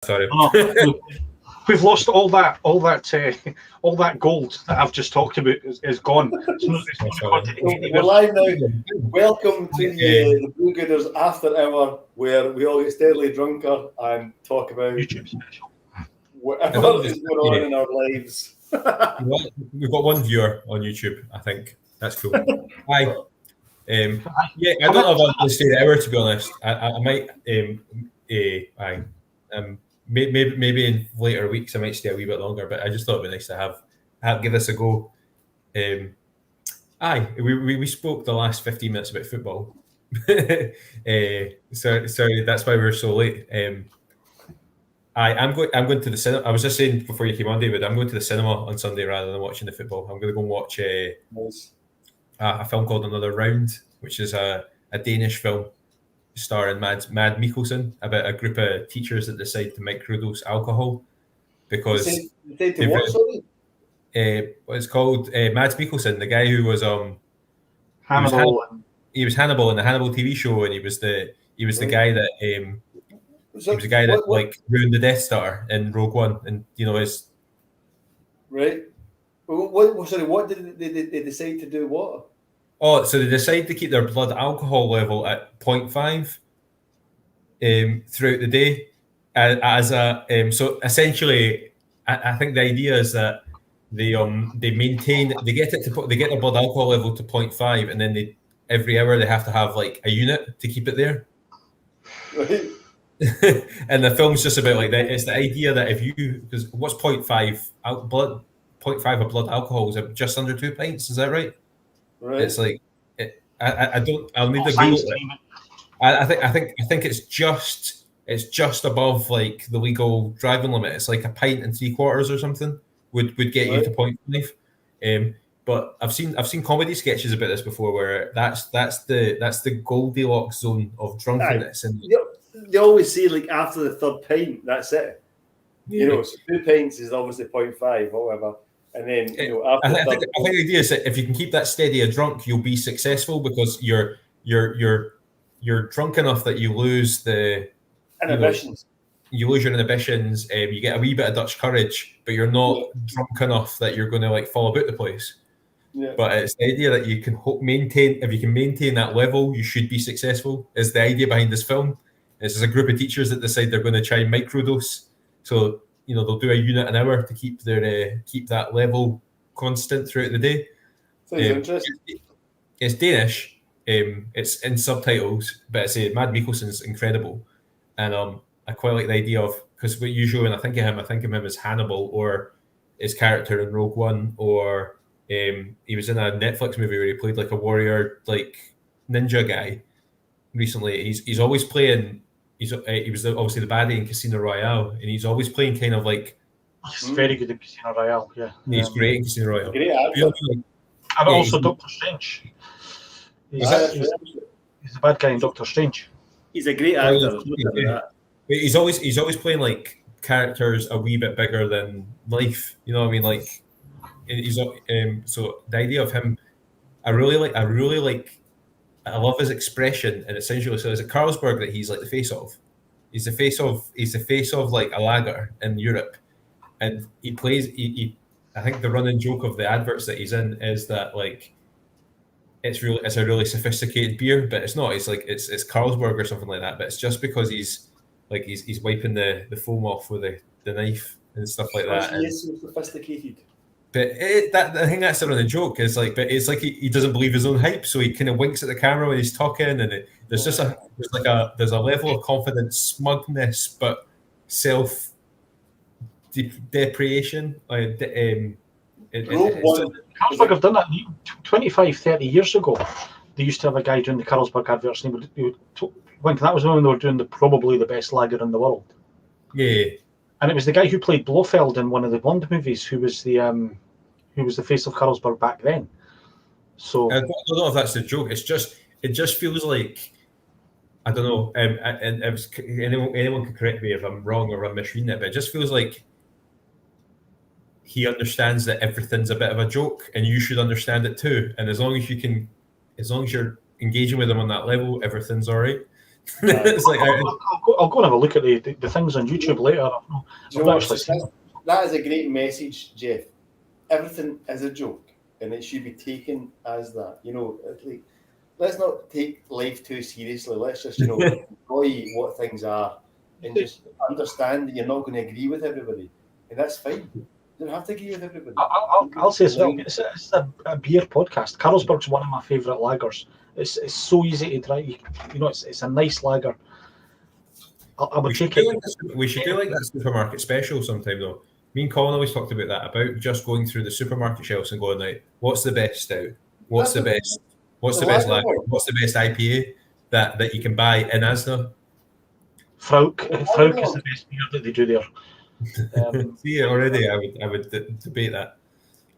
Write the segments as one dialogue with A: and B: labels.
A: Sorry.
B: Oh, we've lost all that gold that I've just talked about is gone.
C: We're live now. Welcome to the Brewgooders After Hour, where we all get steadily drunker and talk about
B: YouTube special.
C: Whatever is going on in our lives.
A: We've got one viewer on YouTube, I think. That's cool. Hi. I don't know if I'm going to stay the hour, to be honest. I might. Maybe in later weeks I might stay a wee bit longer, but I just thought it'd be nice to give this a go. We spoke the last 15 minutes about football. Sorry, that's why we're so late. I'm going to the cinema. I was just saying before you came on, David, I'm going to the cinema on Sunday rather than watching the football. I'm going to go and watch a film called Another Round, which is a Danish film starring Mad Mikkelsen about a group of teachers that decide to microdose alcohol because it's called Mad Mikkelsen, the guy who was
B: Hannibal.
A: He was Hannibal in the Hannibal TV show, and he was the guy that like ruined the Death Star in Rogue One, and his
C: right. What did they decide to do? What?
A: Oh, so they decide to keep their blood alcohol level at 0.5 throughout the day. So essentially, I think the idea is that they get their blood alcohol level to 0.5, and then every hour they have to have like a unit to keep it there.
C: Right.
A: And the film's just about like that. It's the idea that because what's 0.5 blood? 0.5 of blood alcohol is just under 2 pints. Is that right?
C: Right.
A: It's like I'll need to Google it. I think it's just above like the legal driving limit. It's like 1.75 pints or something would get you to 0.5. But I've seen comedy sketches about this before where that's the Goldilocks zone of drunkenness. And
C: they always say like after the third pint, that's it. So 2 pints is obviously 0.5 or whatever. And then after
A: I think the idea is that if you can keep that steady a drunk, you'll be successful because you're drunk enough that you lose the
C: inhibitions.
A: You lose your inhibitions. You get a wee bit of Dutch courage, but you're not drunk enough that you're going to like fall about the place.
C: Yeah.
A: But it's the idea that you can maintain. If you can maintain that level, you should be successful. Is the idea behind this film? This is a group of teachers that decide they're going to try and microdose. So they'll do a unit an hour to keep that level constant throughout the day.
C: Interesting.
A: It's Danish. It's in subtitles, but Mad Mikkelsen's incredible, and I quite like the idea of, because usually when I think of him as Hannibal or his character in Rogue One, or he was in a Netflix movie where he played like a warrior, like ninja guy. Recently, he's always playing. He was obviously the baddie in Casino Royale, and he's always playing kind of like.
B: He's very good in Casino Royale. Yeah,
A: he's great in Casino Royale.
C: Great actor.
B: And also Doctor Strange. He's the bad guy in Doctor Strange.
C: He's a great actor.
A: He's always playing like characters a wee bit bigger than life. You know what I mean? Like he's so the idea of him, I really like. I love his expression, and essentially, so is it Carlsberg that he's like the face of? He's the face of like a lager in Europe, and he plays. I think the running joke of the adverts that he's in is that like it's a really sophisticated beer, but it's not. It's like it's Carlsberg or something like that. But it's just because he's wiping the foam off with the knife and stuff like that.
C: He is so sophisticated.
A: But I think that's the running joke. Is like, but it's like he doesn't believe his own hype, so he kind of winks at the camera when he's talking, and there's a level of confidence, smugness, but self depreciation.
B: Carlsberg have done that 25, 30 years ago. They used to have a guy doing the Carlsberg adverts, and that was when they were doing probably the best lager in the world.
A: Yeah. And
B: it was the guy who played Blofeld in one of the Bond movies who was the face of Carlsberg back then. So
A: I don't know if that's the joke. It just feels like, I don't know. And anyone can correct me if I'm wrong or I'm misreading it, but it just feels like he understands that everything's a bit of a joke, and you should understand it too. And as long as you're engaging with him on that level, everything's all right. It's like
B: I'll go and have a look at the things on YouTube later. I've not actually seen them.
C: That is a great message, Jeff. Everything is a joke, and it should be taken as that. You know, like, let's not take life too seriously. Let's just, enjoy what things are, and just understand that you're not going to agree with everybody, and that's fine. You don't have to agree with everybody.
B: I'll say as well. It's a beer podcast. Carlsberg's one of my favourite lagers. It's so easy to try. It's a nice lager. I would take it.
A: We should do like that supermarket special sometime though. Me and Colin always talked about that, about just going through the supermarket shelves and going like, what's the best stout? What's the best lager? What's the best IPA that you can buy in Asda?
B: Frauk is the best beer that they do there.
A: See, already I would debate that.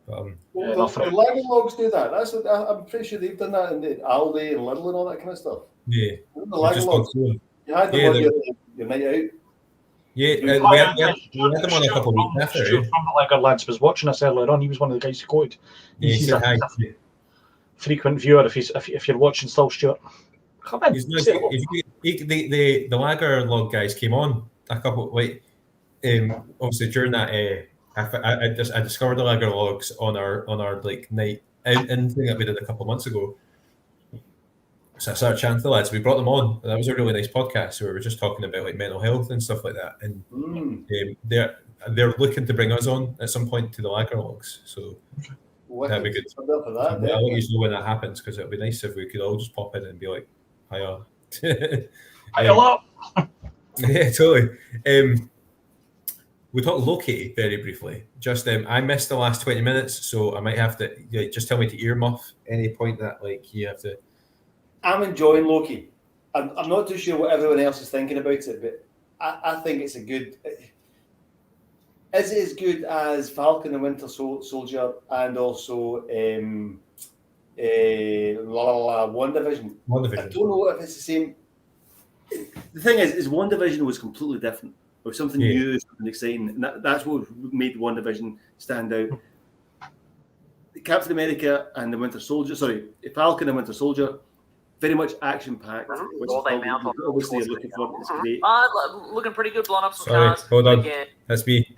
C: The lager logs do that. That's what I'm pretty sure they've done that in the Aldi and Lidl and all that kind of stuff.
A: Yeah,
C: the lager logs. You had them on your night out.
A: Yeah, we had them on a couple of weeks after.
B: Stuart from the Lager Lads was watching us earlier on. He was one of the guys who quoted. He's a frequent viewer. If you're watching still, Stuart, come in.
A: The Lager Log guys came on a couple obviously during that. I discovered the Lager Logs on our like night out thing that we did a couple of months ago. So I started chatting to the lads. We brought them on. That was a really nice podcast where we were just talking about like mental health and stuff like that. And they're looking to bring us on at some point to the Lager Logs. So that'd be good. I'll let you know when that happens, because it'd be nice if we could all just pop in and be like, "Hiya."
B: Hiya.
A: Yeah, totally. We talked Loki very briefly. Just I missed the last 20 minutes, so I might have to just tell me to earmuff any point that like you have to.
C: I'm enjoying Loki. I'm not too sure what everyone else is thinking about it, but I think it's a good. Is it as good as Falcon and Winter Soldier and also WandaVision? I don't know if it's the same. The thing is WandaVision was completely different. It was something new, something exciting, and that's what made WandaVision stand out. Captain America and the Winter Soldier, Falcon and Winter Soldier, very much action-packed, which is obviously you're looking for. It's great.
D: Looking pretty good, blowing up some
A: cars. Hold on. That's me.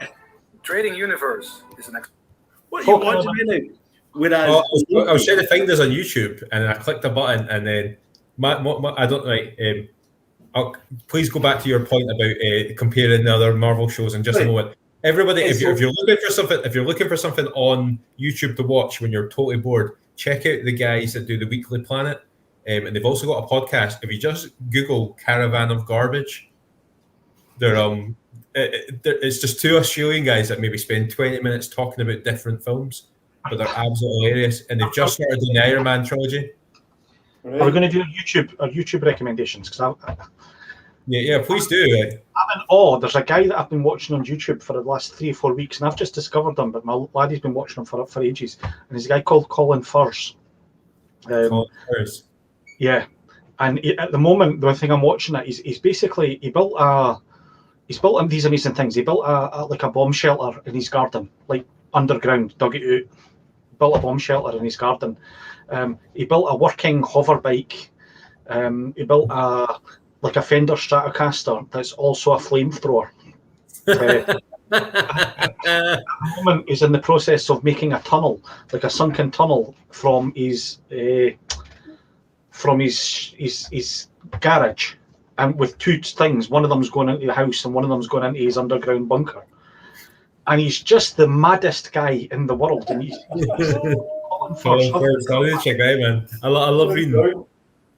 D: Trading Universe is the next.
C: What are you watching right now? Whereas
A: I was trying to find this on YouTube, and I clicked a button, and then I don't like. Please go back to your point about comparing the other Marvel shows in just a moment. Everybody, if you're looking for something on YouTube to watch when you're totally bored, check out the guys that do the Weekly Planet, and they've also got a podcast. If you just Google "Caravan of Garbage," it's just two Australian guys that maybe spend 20 minutes talking about different films, but they're absolutely hilarious. And they've just started doing the Iron Man trilogy.
B: Right. Are we going to do our YouTube recommendations?
A: Yeah, please do.
B: I'm in awe. There's a guy that I've been watching on YouTube for the last 3 or 4 weeks, and I've just discovered him, but my laddie's been watching him for ages. And he's a guy called Colin Furze.
A: Colin Furze.
B: Yeah, and at the moment, the thing I'm watching it, he's basically he built these amazing things. He built a bomb shelter in his garden, like underground, dug it out, built a bomb shelter in his garden. He built a working hover bike. He built a Fender Stratocaster that's also a flamethrower. At the moment, he's in the process of making a tunnel, like a sunken tunnel, from his garage, and with 2 things. One of them's going into the house, and one of them's going into his underground bunker. And he's just the maddest guy in the world. And he's
A: check out, man. I love reading.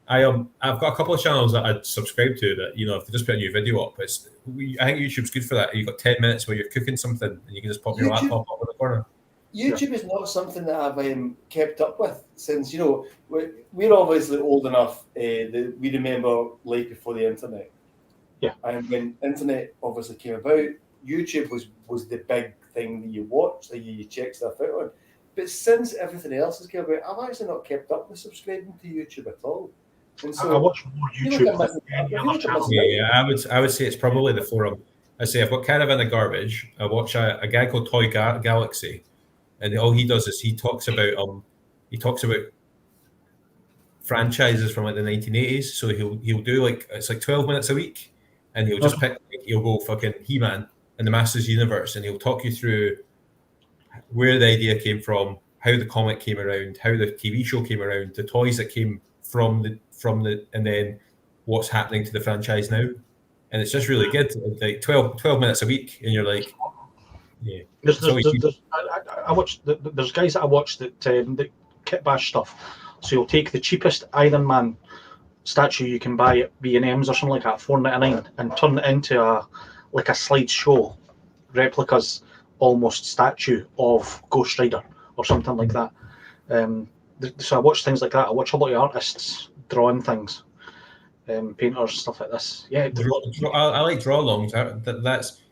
A: I've got a couple of channels that I subscribe to that, if they just put a new video up, I think YouTube's good for that. You've got 10 minutes where you're cooking something and you can just pop your laptop up in the corner.
C: YouTube is not something that I've kept up with since, we're obviously old enough that we remember life before the internet.
B: Yeah.
C: And when internet obviously came about, YouTube was the big thing that you watched, that you check stuff out on. But since everything else has come about, I've actually not kept up with subscribing to YouTube at all. And so
B: I watch more YouTube
A: I would say it's probably the forum. I say I've got Caravan of Garbage. I watch a guy called Toy Galaxy, and all he does is he talks about franchises from like the 1980s. So he'll do like it's like 12 minutes a week, and he'll just he'll go fucking He-Man and the Masters Universe, and he'll talk you through where the idea came from, how the comic came around, how the TV show came around, the toys that came from the, and then what's happening to the franchise now. And it's just really good. Like 12 minutes a week, and you're like, yeah.
B: I watched. There's guys that I watch that kit bash stuff. So you'll take the cheapest Iron Man statue you can buy at B&M's or something like that, $4.99, and turn it into a slideshow replicas almost statue of Ghost Rider or something like that. So I watch things like that. I watch a lot of artists drawing things, painters, stuff like this. Yeah,
A: I like draw-alongs. That's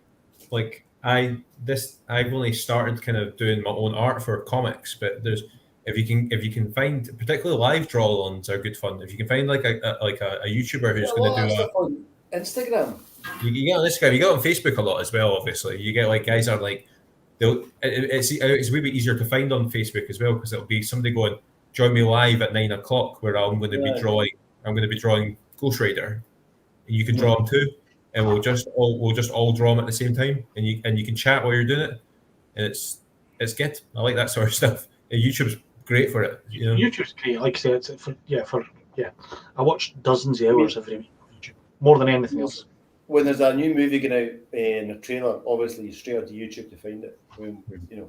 A: like I've only started kind of doing my own art for comics, but if you can find, particularly live draw-alongs are good fun. If you can find like a YouTuber who's going to do
C: on Instagram.
A: You get on Instagram, you get on Facebook a lot as well. Obviously, you get like guys are like it's a wee bit easier to find on Facebook as well, because it'll be somebody going, join me live at 9 o'clock where I'm going to be drawing Ghost Rider, and you can draw them too, and we'll just all draw them at the same time, and you can chat while you're doing it, and it's good. I like that sort of stuff. And YouTube's great for it. You know?
B: YouTube's great. Like I say, I watch dozens of hours every week on YouTube, more than anything else.
C: When there's a new movie going out in a trailer, obviously you straight out to YouTube to find it. You know,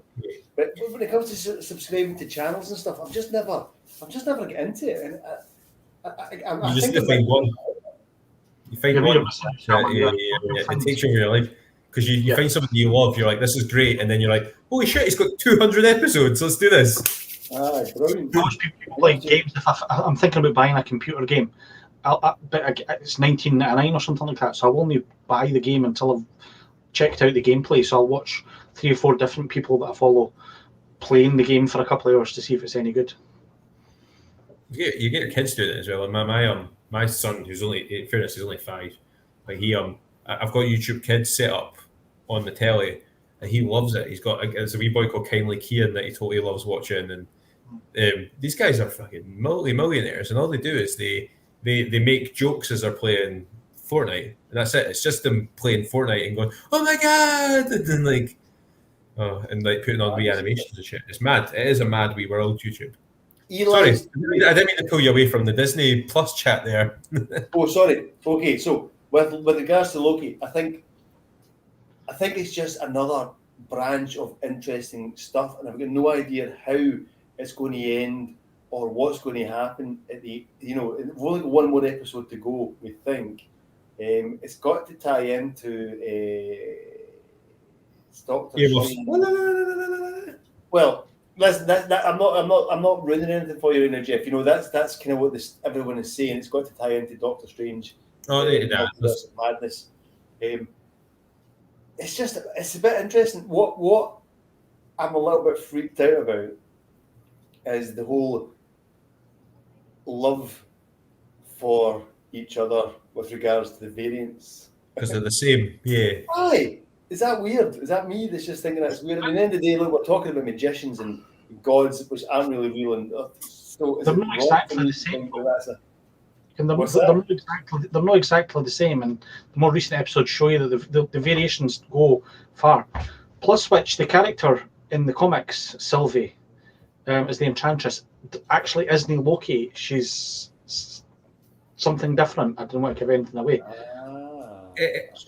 C: but when it comes to subscribing to channels and stuff, I'm just never get into it. And I
A: just
C: think
A: find one. You find one. It takes over your life, because you find something you love. You're like, this is great, and then you're like, holy shit, it's got 200 episodes. Let's do this.
C: Brilliant.
B: Most people like games. If I'm thinking about buying a computer game, but it's $19.99 or something like that. So I'll only buy the game until I've checked out the gameplay. So I'll watch 3 or 4 different people that I follow playing the game for a couple of hours to see if it's any good.
A: You get your kids doing it as well. And my son, who's in fairness, he's only 5. Like I've got YouTube Kids set up on the telly, and he loves it. He's got there's a wee boy called Kindly Kian that he totally loves watching, and these guys are fucking multi-millionaires, and all they do is they make jokes as they're playing Fortnite, and that's it. It's just them playing Fortnite and going, "Oh my god!" and then like putting on wee animations and shit. It's mad. It is a mad wee world, YouTube. Sorry, I didn't mean to pull you away from the Disney Plus chat there.
C: Oh, sorry. Okay, so with regards to Loki, I think it's just another branch of interesting stuff, and I've got no idea how it's going to end or what's going to happen at the. We've only got one more episode to go. We think it's got to tie into Doctor Strange. Well. Listen, I'm not ruining anything for you, Jeff. That's kind of what everyone is saying. It's got to tie into Doctor Strange. Madness. It's a bit interesting. What I'm a little bit freaked out about is the whole love for each other with regards to the variants.
A: Because they're the same, yeah.
C: Aye. Is that weird? Is that me that's just thinking that's weird? I mean, at the end of the day, look, we're talking about magicians and gods, which aren't really real. And so
B: they're not exactly the same. They're not exactly the same. And the more recent episodes show you that the variations go far. Plus, which the character in the comics, Sylvie, is the Enchantress, actually isn't Loki. She's something different. I don't want to give anything away.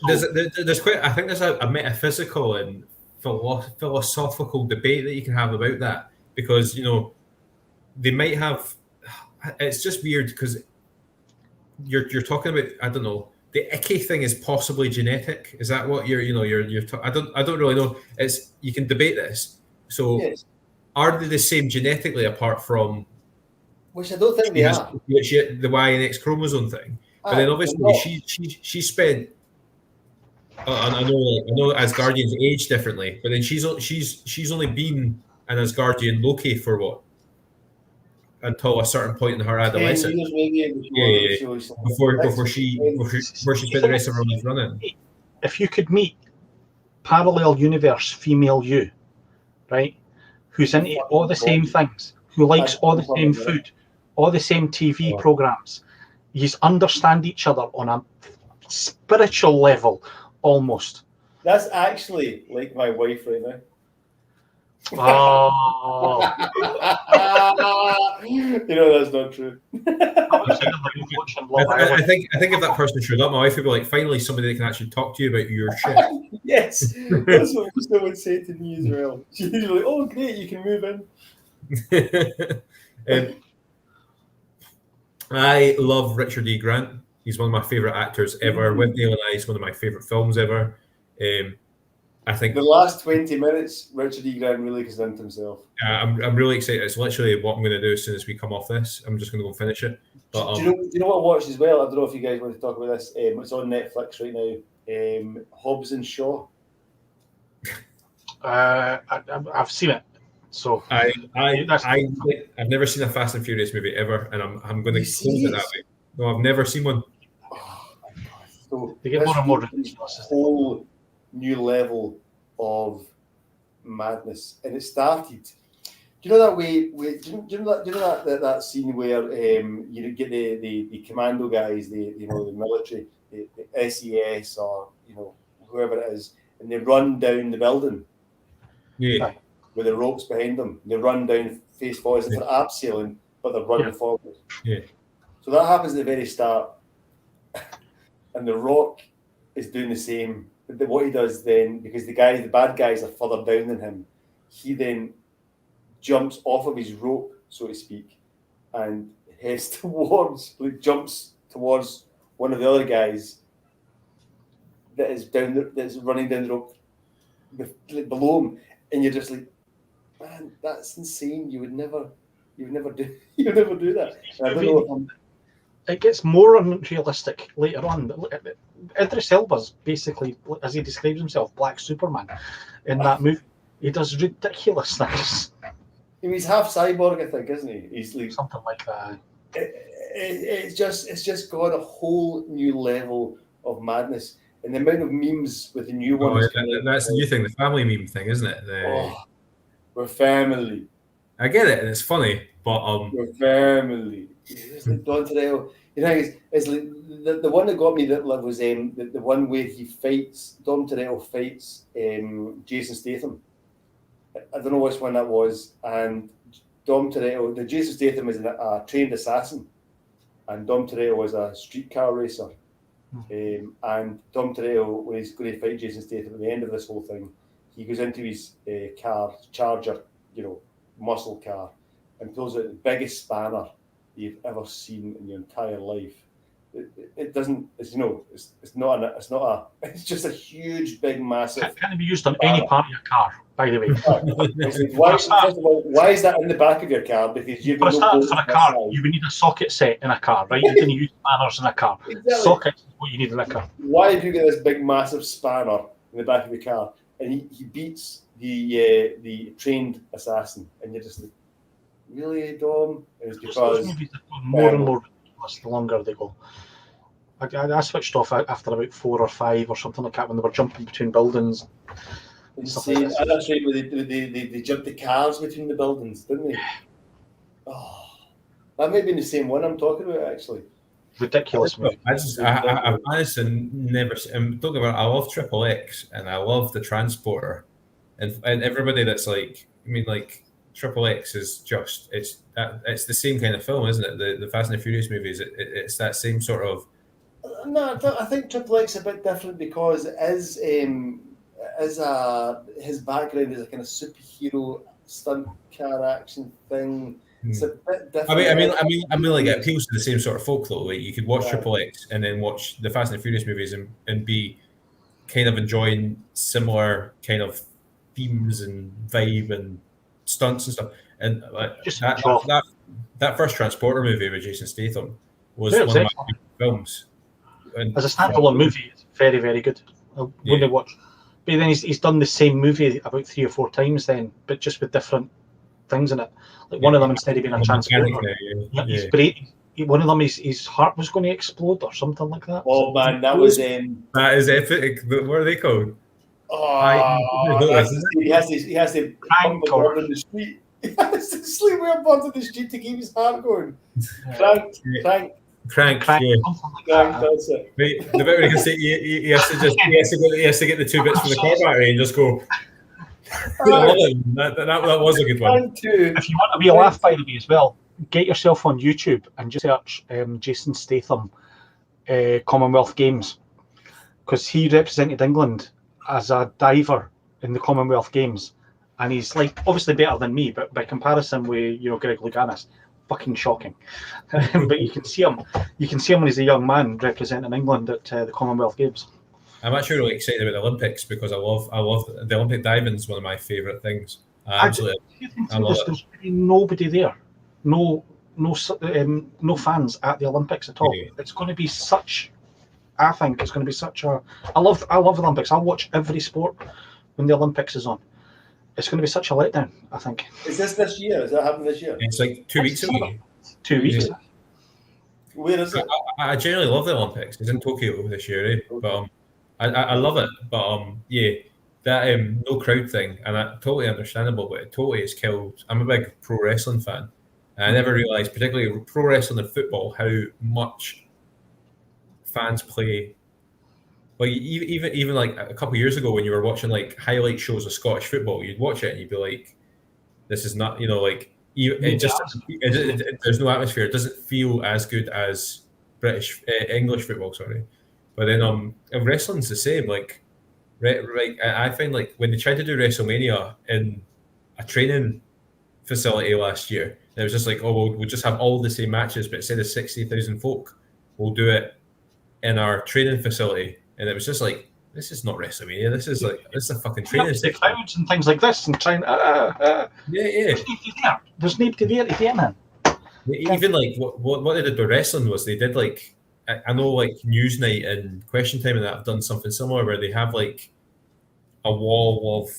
A: There's quite. I think there's a metaphysical and philosophical debate that you can have about that, because they might have. It's just weird because you're talking about. I don't know. The icky thing is possibly genetic. Is that what you're? I don't really know. It's you can debate this. So, yes. Are they the same genetically apart from?
C: Which I don't think they are.
A: The Y and X chromosome thing. But then obviously she spent. I know Asgardians age differently, but then she's only been an Asgardian Loki for what? Until a certain point in her adolescence. Before she spent the rest of her life running.
B: If you could meet parallel universe female you, right, who's into all the same things, who likes all the same food, all the same TV programs. You understand each other on a spiritual level, almost.
C: That's actually like my wife right now.
B: Oh,
C: you know that's not true.
A: I think if that person showed up, my wife would be like, finally somebody that can actually talk to you about your shit.
C: Yes, that's what Krista would say to me as well. She'd be like, "Oh, great, you can move in."
A: I love Richard E. Grant. He's one of my favorite actors ever. With Neil and I, he's one of my favorite films ever. I think
C: the last 20 minutes, Richard E. Grant really convinced himself.
A: I'm really excited. It's literally what I'm going to do as soon as we come off this. I'm just going to go and finish it. But,
C: do you know what I watched as well? I don't know if you guys want to talk about this. It's on Netflix right now. Hobbs and Shaw.
B: I've seen it. So
A: I've never seen a Fast and Furious movie ever, and I'm going to close it that way. No, I've never seen one.
C: Oh my God! So
B: they get more and more ridiculous.
C: Whole new level of madness, and it started. Do you know that way? Do you know that scene where you get the commando guys, the military, the SES, or whoever it is, and they run down the building.
A: Yeah.
C: With the ropes behind them, they run down face forward. They're abseiling, but they're running forward.
A: Yeah.
C: So that happens at the very start, and The Rock is doing the same. But what he does then, because the bad guys are further down than him, he then jumps off of his rope, so to speak, and jumps towards one of the other guys that's running down the rope below him, and you're just like, man, that's insane. You would never do that. I don't know
B: it gets more unrealistic later on. Idris Elba's basically, as he describes himself, Black Superman in that movie. He does ridiculous things.
C: He's half cyborg, I think, isn't he? He's like,
B: something like that.
C: It's just got a whole new level of madness, and the amount of memes with the new ones.
A: That's the new thing, the family meme thing, isn't it?
C: We're family.
A: I get it, and it's funny, but
C: we're family. It's like Don Torello. You know, it's like the one that got me that was the one where Dom Torello fights Jason Statham. I don't know which one that was, and Dom Torello, the Jason Statham is a trained assassin, and Dom Torello is a street car racer. And Dom Torello, when he's going to fight Jason Statham at the end of this whole thing, he goes into his car, Charger, muscle car, and pulls out the biggest spanner you've ever seen in your entire life. It's just a huge, big, massive.
B: It can't be used on any part of your car, by the way.
C: Why is that in the back of your car? Because you've got
B: for a car, you would need a socket set in a car, right? You can use spanners in a car. Exactly. Sockets is what you need in a car.
C: Why have you got this big, massive spanner in the back of your car? And he beats the trained assassin, and you're just like, really, Dom? It's because
B: more and more ridiculous the longer they go. I switched off after about 4 or 5 or something like that when they were jumping between buildings.
C: Insane. Like that's right, where they jumped the cars between the buildings, didn't they? Oh, that may be the same one I'm talking about, actually.
B: Ridiculous movie.
A: I've honestly never seen. Don't get me wrong, I love Triple X and I love the Transporter, and everybody that's like, I mean, like Triple X is just it's the same kind of film, isn't it? The Fast and the Furious movies, it's that same sort of.
C: No, I think Triple X is a bit different because it is his background is a kind of superhero stunt car action thing. It's a bit different.
A: I mean, like it appeals to the same sort of folk though. Like you could watch Triple X and then watch the Fast and the Furious movies and be kind of enjoying similar kind of themes and vibe and stunts and stuff. And that first Transporter movie with Jason Statham was one of my favorite films. And
B: as a standalone movie, it's very, very good. I wouldn't watch. But then he's done the same movie about 3 or 4 times then, but just with different things in it. Like one of them, instead of being a transporter, he's breaking. One of them, his heart was going to explode or something like that.
C: Oh man, that was
A: that is epic. What are they called?
C: Oh, he has to pump the in the street. He has to sleep with a bird in the street to keep his heart going. Crank.
A: Yeah.
C: That's it.
A: Right, the bit where he can say he has to get the 2 bits from the car battery and just go. That was a good one.
B: If you want to be a laugh, by the way, as well, get yourself on YouTube and just search Jason Statham Commonwealth Games, because he represented England as a diver in the Commonwealth Games, and he's like obviously better than me, but by comparison with Greg Louganis, fucking shocking. But you can see him when he's a young man representing England at the Commonwealth Games.
A: I'm actually really excited about the Olympics because I love the Olympic diving is one of my favourite things. I love it.
B: There's nobody there, no fans at the Olympics at all.
A: Yeah.
B: It's going to be such. I think it's going to be such a. I love the Olympics. I'll watch every sport when the Olympics is on. It's going to be such a letdown, I think.
C: Is this year? Is that happening this year?
A: It's like 2 weeks away.
B: 2 weeks.
A: Yeah.
C: Where is it?
A: I genuinely love the Olympics. It's in Tokyo this year, but I love it. But that no crowd thing, and that's totally understandable, but it totally has killed. I'm a big pro wrestling fan, and I never realised, particularly pro wrestling and football, how much fans play. Like even like a couple of years ago, when you were watching like highlight shows of Scottish football, you'd watch it and you'd be like, "This is not," like there's no atmosphere. It doesn't feel as good as English football. Sorry, but then wrestling's the same. Like, I find like when they tried to do WrestleMania in a training facility last year, it was just like, oh, we'll just have all the same matches, but instead of 60,000 folk, we'll do it in our training facility. And it was just like, this is not WrestleMania. This is a fucking training station.
B: Crowds and things like this, and trying.
A: Yeah.
B: There's nobody there to get man.
A: Even like what they did with wrestling was they did like, I know like Newsnight and Question Time and that have done something similar where they have like a wall of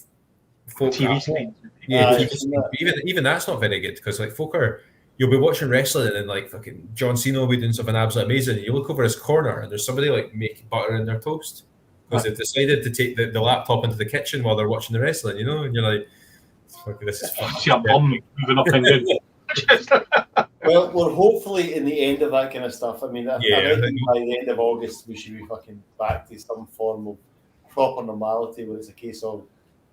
A: folk.
B: TV screen.
A: Yeah, TV screen. Even that's not very good because like folk are. You'll be watching wrestling and then like fucking John Cena will be doing something absolutely amazing. And you look over his corner and there's somebody like making butter in their toast because they've decided to take the laptop into the kitchen while they're watching the wrestling, and you're like, fuck, this is fun.
B: See a bum moving up and down.
C: Well, we're hopefully in the end of that kind of stuff. I mean, I reckon by the end of August we should be fucking back to some form of proper normality where it's a case of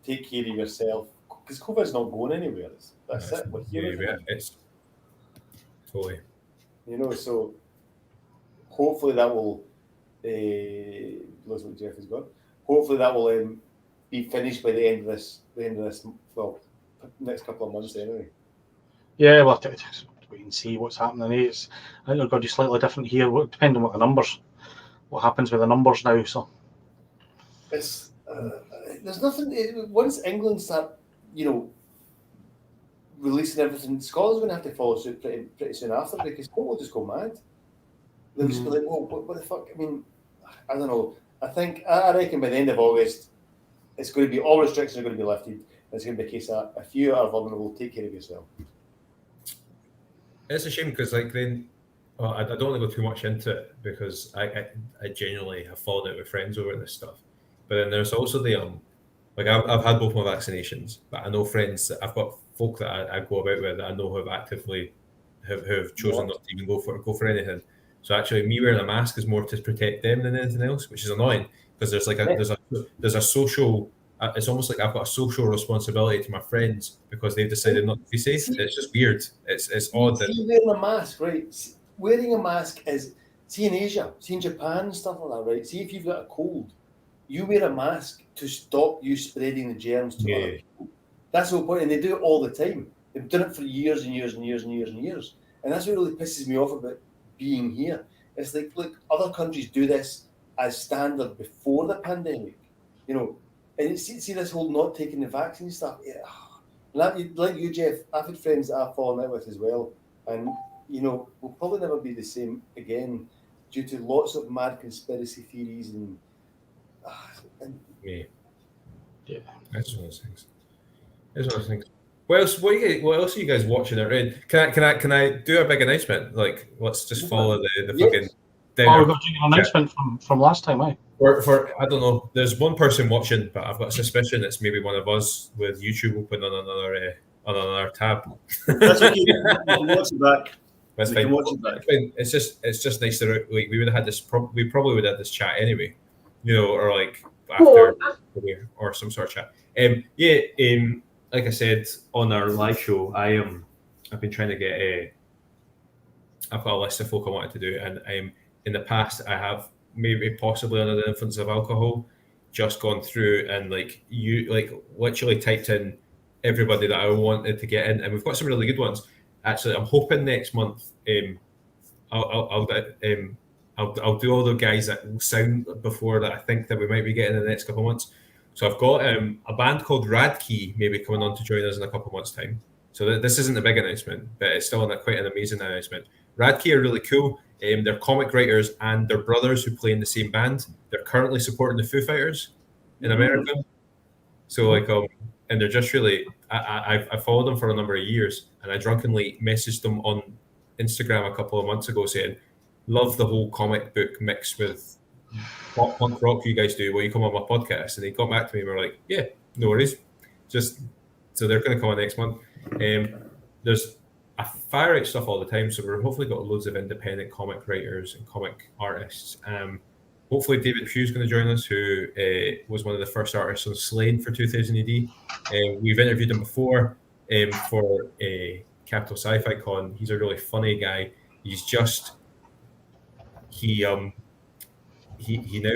C: take care of yourself because COVID's not going anywhere. That's it. We're here.
A: Yeah, it's totally.
C: So hopefully that will. Looks like Jeff is gone. Hopefully that will be finished by the end of this. Well, next couple of months anyway.
B: Yeah, we'll have to wait and see what's happening. I think they're going to be slightly different here, depending on what happens with the numbers now. So
C: it's there's nothing. Once England start, releasing everything, Scotland's going to have to follow suit pretty soon after because people will just go mad. They'll just be like, "Oh, what the fuck?" I mean, I don't know. I reckon by the end of August, it's going to be all restrictions are going to be lifted. It's going to be a case that if you are vulnerable, take care of yourself.
A: It's a shame because I don't want to go too much into it because I genuinely have fallen out with friends over this stuff. But then there's also the I've had both my vaccinations, but I know friends that I've got folk that I go about with that I know have actively have chosen not to even go for anything. So actually, me wearing a mask is more to protect them than anything else, which is annoying because there's a social. It's almost like I've got a social responsibility to my friends because they've decided not to be safe. It's just weird. It's odd.
C: See, wearing a mask, right? Wearing a mask is in Asia, in Japan and stuff like that, right? See if you've got a cold, you wear a mask to stop you spreading the germs to other people. That's the whole point, and they do it all the time. They've done it for years and years and years and years and years, and that's what really pisses me off about being here. It's like, look, other countries do this as standard before the pandemic, and see this whole not taking the vaccine stuff. Yeah, like you, Jeff, I've had friends that I've fallen out with as well, and we'll probably never be the same again due to lots of mad conspiracy theories and
A: yeah, that's one of those things. What else are you guys watching or read? Can I do a big announcement? Like, let's just follow the fucking.
B: Oh, we've got an announcement from last time, eh?
A: For I don't know. There's one person watching, but I've got a suspicion it's maybe one of us with YouTube open on on another tab.
C: That's okay. You can watch it back.
A: That's
C: We
A: fine.
C: can watch it back.
A: It's just nice to like we would have had this. We probably would have had this chat anyway, or like after or some sort of chat. Like I said on our live show, I've been trying to get a. I've got a list of folk I wanted to do, and in the past I have maybe possibly under the influence of alcohol, just gone through and literally typed in everybody that I wanted to get in, and we've got some really good ones. Actually, I'm hoping next month I'll do all the guys that will sound before that I think that we might be getting in the next couple of months. So I've got a band called Radkey maybe coming on to join us in a couple of months' time. So this isn't a big announcement, but it's still quite an amazing announcement. Radkey are really cool. They're comic writers and they're brothers who play in the same band. They're currently supporting the Foo Fighters in America. So and they're just really. I followed them for a number of years, and I drunkenly messaged them on Instagram a couple of months ago saying, "Love the whole comic book mix with punk rock you guys do. Will you come on my podcast?" And they got back to me and were like, "Yeah, no worries." So they're going to come on next month. There's a fire out stuff all the time, so we've hopefully got loads of independent comic writers and comic artists. Hopefully David Pugh's going to join us, who was one of the first artists on Slane for 2000 AD. We've interviewed him before for Capital Sci-Fi Con. He's a really funny guy. He now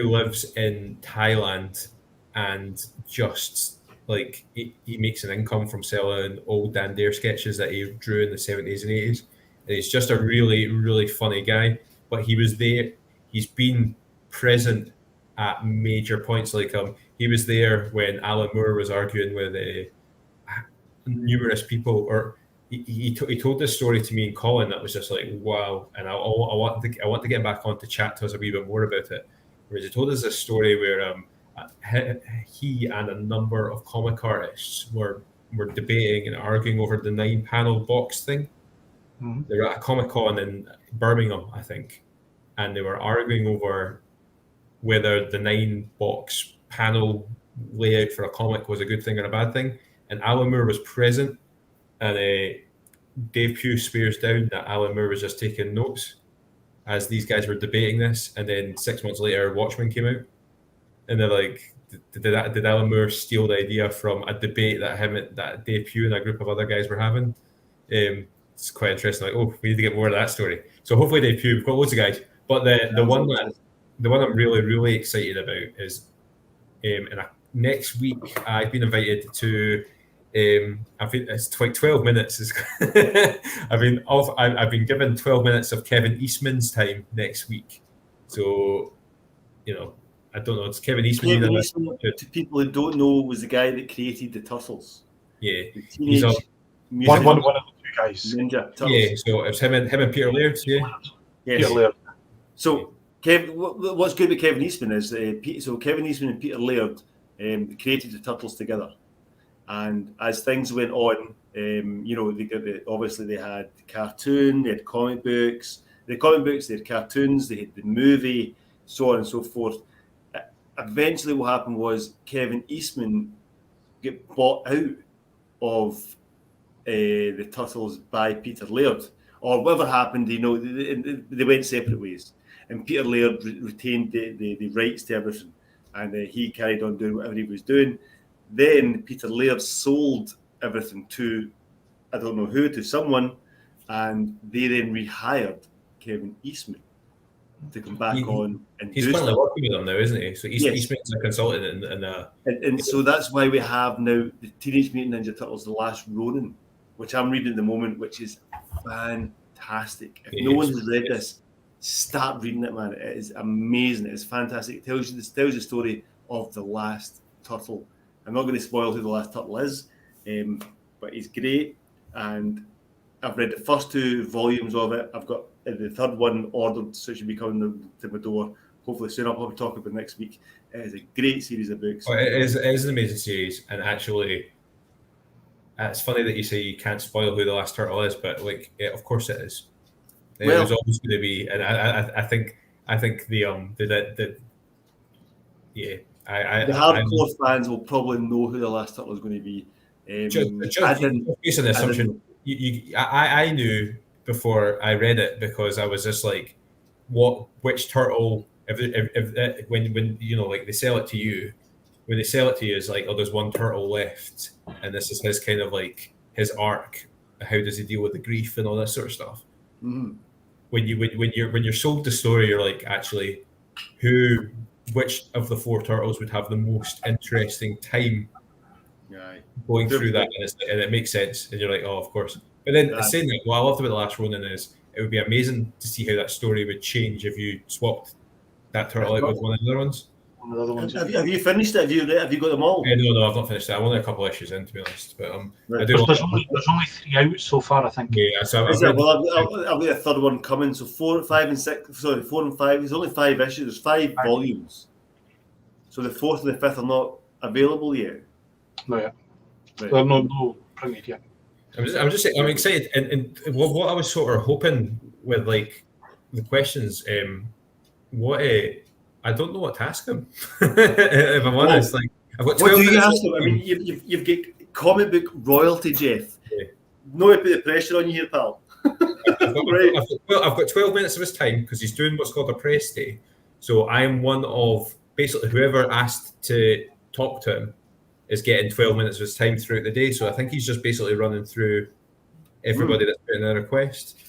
A: lives in Thailand and just like he makes an income from selling old Dan Dare sketches that he drew in the 70s and 80s. And he's just a really, really funny guy. But he was there. He's been present at major points. Like he was there when Alan Moore was arguing with numerous people, or he told this story to me and Colin that was just like wow. And I want to get him back on to chat to us a wee bit more about it. Whereas he told us this story where he and a number of comic artists were debating and arguing over the 9-panel box thing. Mm-hmm. They were at a Comic-Con in Birmingham, I think, and they were arguing over whether the 9-box panel layout for a comic was a good thing or a bad thing. And Alan Moore was present, and Dave Pugh swears down that Alan Moore was just taking notes as these guys were debating this. And then 6 months later, Watchmen came out. And they're like, did Alan Moore steal the idea from a debate that Dave Pugh and a group of other guys were having? It's quite interesting. Like, oh, we need to get more of that story. So hopefully Dave Pugh, we've got loads of guys. But the one I'm really, really excited about is next week I've been invited to. I think it's like 12 minutes. I've been given 12 minutes of Kevin Eastman's time next week. So, I don't know. It's Kevin Eastman.
C: Kevin Eastman, to people who don't know, was the guy that created the Turtles.
A: Yeah,
B: he's one of the two guys.
C: Ninja Turtles.
A: Yeah, so it's him and Peter Laird. Yeah,
C: yes. Peter Laird. So, what's good with Kevin Eastman is Kevin Eastman and Peter Laird created the Turtles together, and as things went on, obviously they had the cartoon, they had comic books, they had cartoons, they had the movie, so on and so forth. Eventually what happened was Kevin Eastman get bought out of the Turtles by Peter Laird, or whatever happened, they went separate ways, and Peter Laird retained the rights to everything, and he carried on doing whatever he was doing. Then Peter Laird sold everything to, I don't know who, to someone, and they then rehired Kevin Eastman to come back on and
A: he's currently working with them now, isn't he? So Eastman's a consultant
C: and so that's why we have now the Teenage Mutant Ninja Turtles: The Last Ronin, which I'm reading at the moment, which is fantastic. If no one has read this, start reading it, man. It is amazing. It is fantastic. It tells the story of the last turtle. I'm not going to spoil who the last turtle is, but he's great, and I've read the first 2 volumes of it. I've got the third one ordered, so it should be coming to my door hopefully soon. I'll probably talk about it next week. It is a great series of books.
A: It is an amazing series, and actually, it's funny that you say you can't spoil who the last turtle is, but of course it is. There's always going to be, and I think the hardcore
C: fans will probably know who the last turtle is going to be.
A: Based on the assumption, I knew before I read it because I was just like, which turtle? When you know, like they sell it to you, when they sell it to you, is like, oh, there's one turtle left, and this is his kind of like his arc. How does he deal with the grief and all that sort of stuff?
C: Mm-hmm.
A: When you're sold the story, you're like, actually, which of the four turtles would have the most interesting time going through that, and it makes sense, and you're like, oh, of course. But then saying that, what I loved about The Last Ronin is it would be amazing to see how that story would change if you swapped that turtle out with one of the other ones.
C: Have you finished it? Have you got them all?
A: No, I've not finished it. I'm only a couple of issues in, to be honest. But
B: there's only 3 out so far, I think.
A: Yeah, so
C: I've got a third one coming. So 4, 5, and 6. Sorry, 4 and 5. There's only 5 issues. There's 5 volumes. So the 4th and the 5th are not available yet.
B: No, yeah. Right. They're no printed yet.
A: I'm just saying, I'm excited, and what I was sort of hoping with like the questions, I don't know what to ask him. If I'm honest, like I've got 12
C: what do you
A: minutes.
C: ask him? I mean, you've got comic book royalty, Jeff. Yeah. No, I put the pressure on you here, pal.
A: I've got 12 minutes of his time because he's doing what's called a press day. So I am one of basically whoever asked to talk to him is getting 12 minutes of his time throughout the day. So I think he's just basically running through everybody that's put in a request.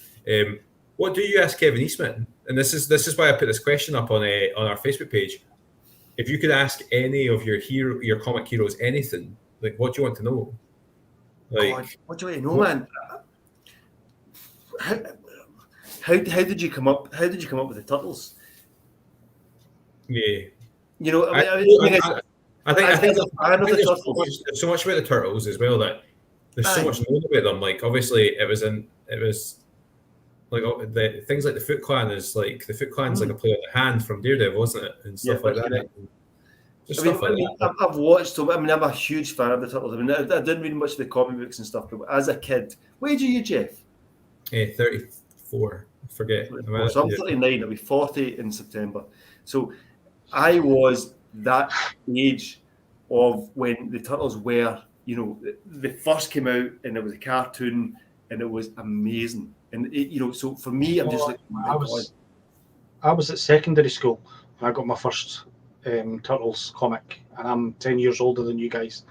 A: What do you ask Kevin Eastman? And this is why I put this question up on our Facebook page. If you could ask any of your comic heroes anything, like what do you want to know? Like,
C: God, what do you want to know, man? How did you come up? How did you come up with the turtles?
A: Yeah,
C: you know,
A: I think there's so much about the turtles as well that there's so much known about them. Like obviously it was like the things like the Foot Clan is like the Foot Clan's like a play on the hand from Daredevil, wasn't it? And stuff like that.
C: I've watched. So I'm a huge fan of the turtles. I mean, I didn't read much of the comic books and stuff, but as a kid, what age are you, Jeff?
A: 34. I forget.
C: So I'm 39. I'll be 40 in September. So I was that age of when the turtles were, you know, they first came out and it was a cartoon and it was amazing. And it, you know, so for me, I'm just like,
B: I was at secondary school when I got my first Turtles comic, and I'm 10 years older than you guys.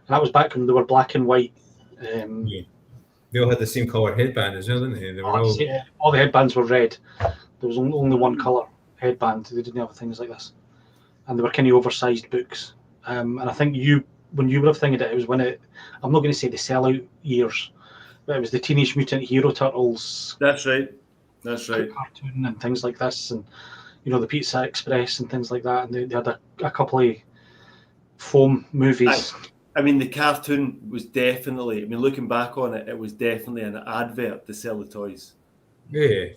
B: And that was back when they were black and white.
A: They all had the same colour headband as well, didn't they? They were
B: all the headbands were red. There was only one colour headband. They didn't have things like this. And they were kind of oversized books. And I think when you were thinking it was when I'm not going to say the sellout years, but it was the Teenage Mutant Hero Turtles.
C: That's right.
B: Cartoon and things like this, and you know the Pizza Express and things like that. And they had a couple of foam movies.
C: I mean, the cartoon was definitely. I mean, looking back on it, it was definitely an advert to sell the toys.
A: Yeah,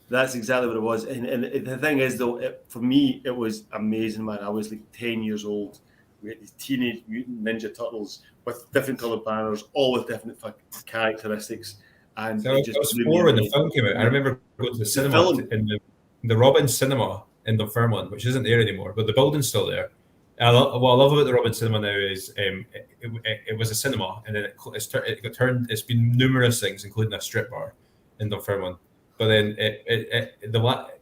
C: that's exactly what it was. And the thing is, though, for me, it was amazing, man. I was like 10 years old. We had these Teenage Mutant Ninja Turtles with different coloured banners, all with different characteristics. And
A: so I was 4 when the film came out. I remember going to the cinema in the Robin Cinema in Dunfermline, which isn't there anymore, but the building's still there. What I love about the Robin Cinema now is it was a cinema, and then it got turned. It's been numerous things, including a strip bar in Dunfermline. But then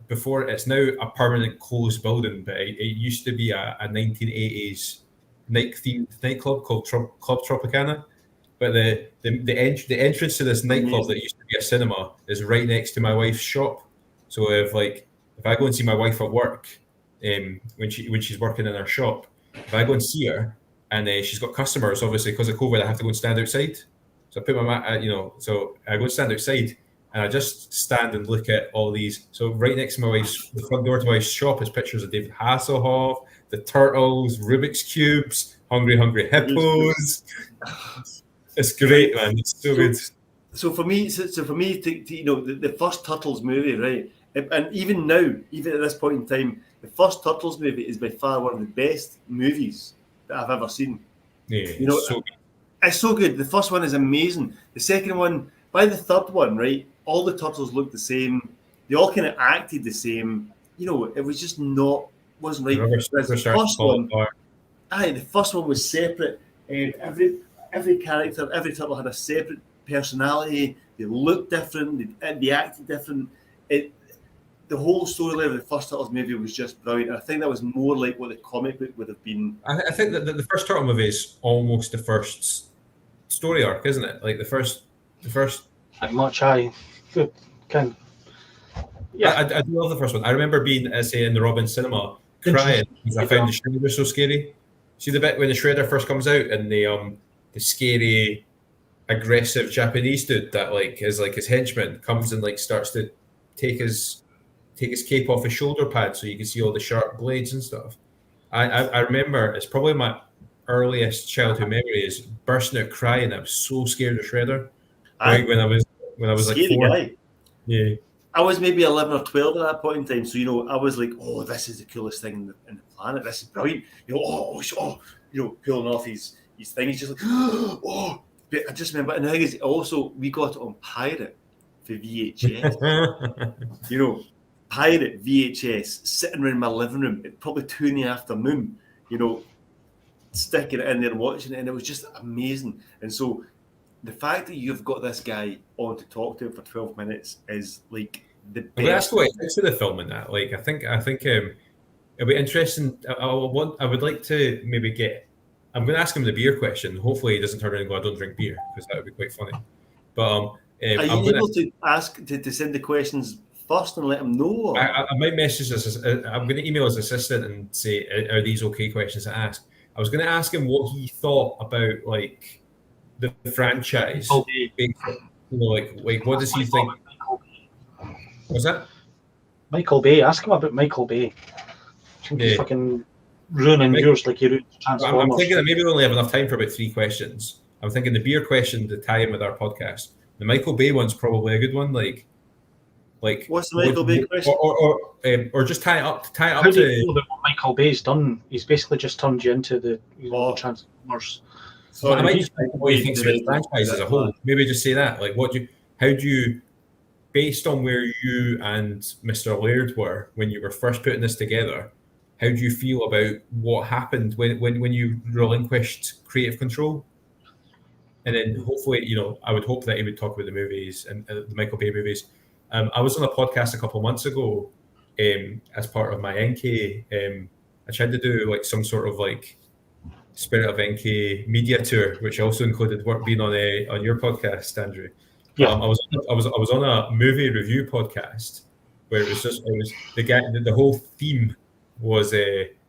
A: before it's now a permanent closed building, but it used to be a 1980s night-themed nightclub called Club Tropicana. But the entrance to this nightclub that used to be a cinema is right next to my wife's shop. So if I go and see my wife at work, when she's working in her shop, if I go and see her and she's got customers, obviously because of COVID, I have to go and stand outside. So I put so I go and stand outside and I just stand and look at all these. So right next to the front door to my wife's shop is pictures of David Hasselhoff, the Turtles, Rubik's Cubes, Hungry Hippos. It's great, man. It's so good.
C: So for me, you know, the first Turtles movie, right? And even now, even at this point in time, the first Turtles movie is by far one of the best movies that I've ever seen.
A: Yeah,
C: you know, it's so good. The first one is amazing. The second one, by the third one, right? All the Turtles looked the same. They all kind of acted the same. You know, it was just wasn't right. The first one was separate. every character, every turtle had a separate personality. They looked different. They acted different. The whole storyline of the first Turtles movie was just brilliant. And I think that was more like what the comic book would have been.
A: I think that the first Turtle movie is almost the first story arc, isn't it? Like the first.
B: Pretty much, good kind. Yeah,
A: I do love the first one. I remember being, say, in the Robin cinema, crying because I found the Shredder so scary. See the bit when the Shredder first comes out and the scary, aggressive Japanese dude that like is like his henchman comes and like starts to take his cape off his shoulder pad so you can see all the sharp blades and stuff. I remember it's probably my earliest childhood memory is bursting out crying. I was so scared of Shredder. Like when I was like 4.
C: Guy.
A: Yeah.
C: I was maybe 11 or 12 at that point in time. So, I was like, oh, this is the coolest thing in the planet. This is brilliant. Pulling off his thing. He's just like, oh. But I just remember, and the thing is, also, we got it on pirate for VHS. Pirate VHS, sitting around my living room at probably 2 in the afternoon, sticking it in there and watching it. And it was just amazing. And so, the fact that you've got this guy on to talk to him for 12 minutes is like the best.
A: Well, that's what it's to the film and that. Like, I think it'll be interesting. I would like to maybe get. I'm going to ask him the beer question. Hopefully, he doesn't turn around and go, "I don't drink beer," because that would be quite funny. But
C: are you able to ask to send the questions first and let him know? Or?
A: I might message this. I'm going to email his assistant and say, "Are these okay questions to ask?" I was going to ask him what he thought about like the franchise. Like what does he think? What's that?
B: Michael Bay. Ask him about Michael Bay. He's fucking ruining yours like he ruined Transformers.
A: I'm thinking that maybe we only have enough time for about 3 questions. I'm thinking the beer question to tie in with our podcast. The Michael Bay one's probably a good one. Like
C: what's the Michael Bay question?
A: Or just tie it up.
B: How do you know that what Michael Bay's done? He's basically just turned you into the Transformers.
A: So I might just think what he thinks about the franchise as a whole. Maybe just say that. Like, how do you, based on where you and Mr. Laird were when you were first putting this together, how do you feel about what happened when you relinquished creative control? And then hopefully, I would hope that he would talk about the movies and the Michael Bay movies. I was on a podcast a couple of months ago as part of my NK. I tried to do like some sort of like Spirit of NK media tour, which also included work being on your podcast, Andrew.
B: Yeah,
A: I was on a movie review podcast where it was the whole theme was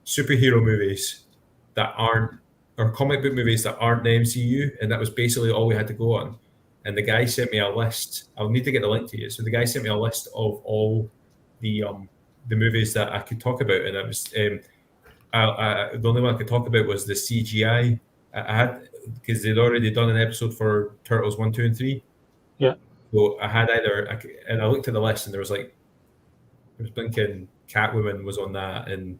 A: superhero movies that aren't, or comic book movies that aren't the MCU, and that was basically all we had to go on. And the guy sent me a list. I'll need to get the link to you. So the guy sent me a list of all the movies that I could talk about, and it was the only one I could talk about was the CGI. I had, because they'd already done an episode for Turtles 1, 2, and 3.
B: Yeah.
A: So I had and I looked at the list, and there was blinking Catwoman was on that, and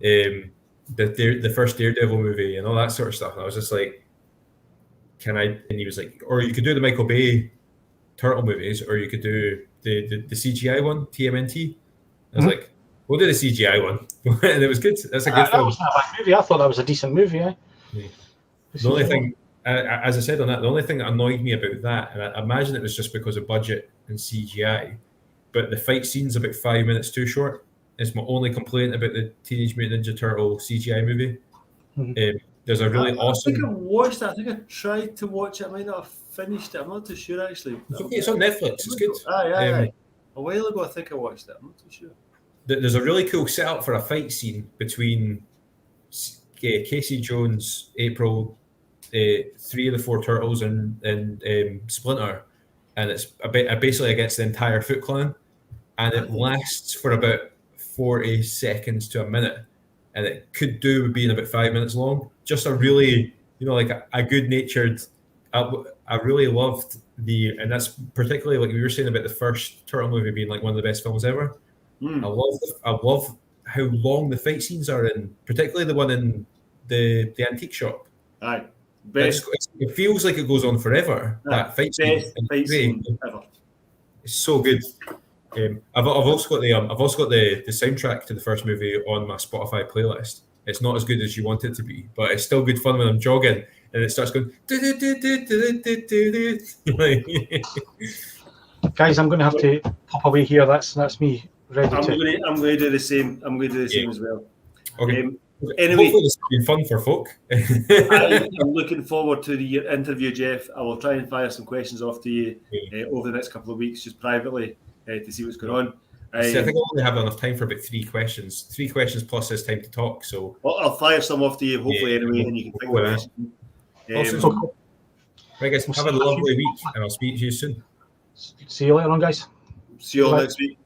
A: the first Daredevil movie and all that sort of stuff. And I was just like, and he was like, or you could do the Michael Bay Turtle movies, or you could do the CGI one, TMNT. I was like, we'll do the CGI one. And it was good. That's a good film.
B: That was not a bad movie. I thought that was a decent movie. Yeah.
A: The only thing, as I said on that, the only thing that annoyed me about that, and I imagine it was just because of budget and CGI, but the fight scene's about 5 minutes too short. It's my only complaint about the Teenage Mutant Ninja Turtle CGI movie. There's a really awesome.
C: I think I watched it. I think I tried to watch it. I might not have finished it. I'm not too sure actually.
A: It's okay. It's on Netflix. It's good.
C: Aye. A while ago, I think I watched it. I'm not too sure.
A: There's a really cool setup for a fight scene between Casey Jones, April, 3 of the 4 Turtles, and Splinter, and it's basically against the entire Foot Clan, and it lasts for about 40 seconds to a minute, and it could do with being about 5 minutes long. Just a really, like a good-natured. I really loved and that's particularly like we were saying about the first Turtle movie being like one of the best films ever. I love how long the fight scenes are in, particularly the one in the antique shop.
C: Aye,
A: it feels like it goes on forever. That fight scene
C: ever.
A: It's so good. I've also got the soundtrack to the first movie on my Spotify playlist. It's not as good as you want it to be, but it's still good fun when I'm jogging and it starts going. Like,
B: Guys, I'm going to have to pop away here. That's me ready
C: I'm
B: to.
C: going to do the same. I'm going to do the same as well.
A: okay.
C: Anyway,
A: hopefully this has been fun for folk.
C: I am looking forward to the interview, Jeff. I will try and fire some questions off to you over the next couple of weeks, just privately, to see what's going on.
A: See, I think I'll only have enough time for about 3 questions. 3 questions plus his time to talk. So
C: I'll fire some off to you, hopefully, anyway, and you can think about it.
A: Right, guys, have a lovely week, and I'll speak to you soon.
B: See you later on, guys.
C: See you all next week.